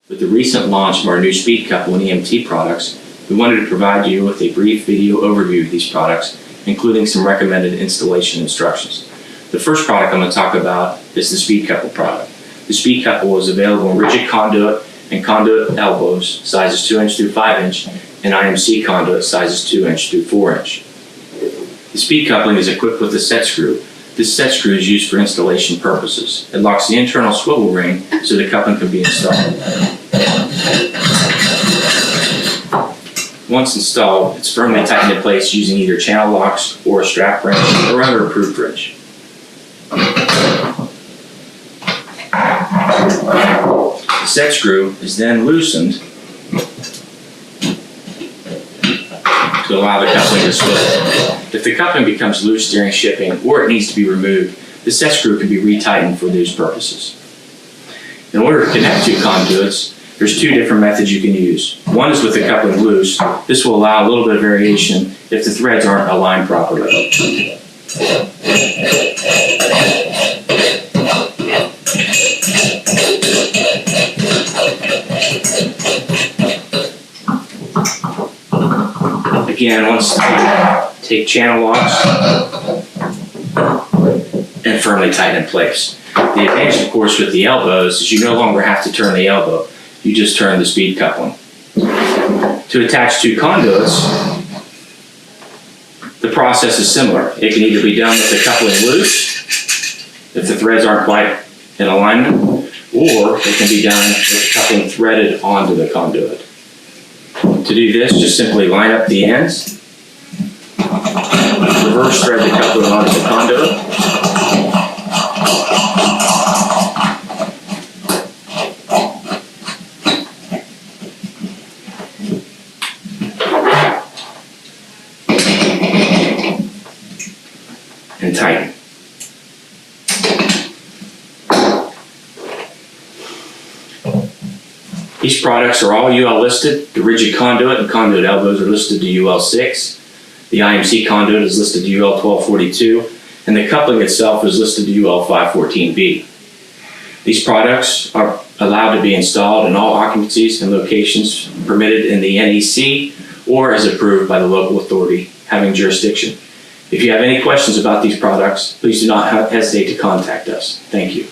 With the recent launch of our new SpeedCouple and EMT products, we wanted to provide you with a brief video overview of these products, including some recommended installation instructions. The first product I'm going to talk about is the SpeedCouple product. The SpeedCouple is available in rigid conduit and conduit elbows, sizes 2" through 5" and IMC conduit, sizes 2" through 4". The speed coupling is equipped with a set screw. This set screw is used for installation purposes. It locks the internal swivel ring so the coupling can be installed. Once installed, it's firmly tightened in place using either channel locks or a strap wrench or other approved wrench. The set screw is then loosened to allow the coupling to swivel. If the coupling becomes loose during shipping or it needs to be removed, the set screw can be retightened for these purposes. In order to connect two conduits, there's two different methods you can use. One is with the coupling loose. This will allow a little bit of variation if the threads aren't aligned properly. Again, once take channel locks and firmly tighten in place. The advantage, of course, with the elbows is you no longer have to turn the elbow. You just turn the speed coupling. To attach two conduits, the process is similar. It can either be done with the coupling loose, if the threads aren't quite in alignment, or it can be done with the coupling threaded onto the conduit. To do this, just simply line up the ends, reverse thread the coupling onto the conduit, and tighten. These products are all UL listed. The rigid conduit and conduit elbows are listed to UL 6. The IMC conduit is listed to UL 1242, and the coupling itself is listed to UL 514B. These products are allowed to be installed in all occupancies and locations permitted in the NEC or as approved by the local authority having jurisdiction. If you have any questions about these products, please do not hesitate to contact us. Thank you.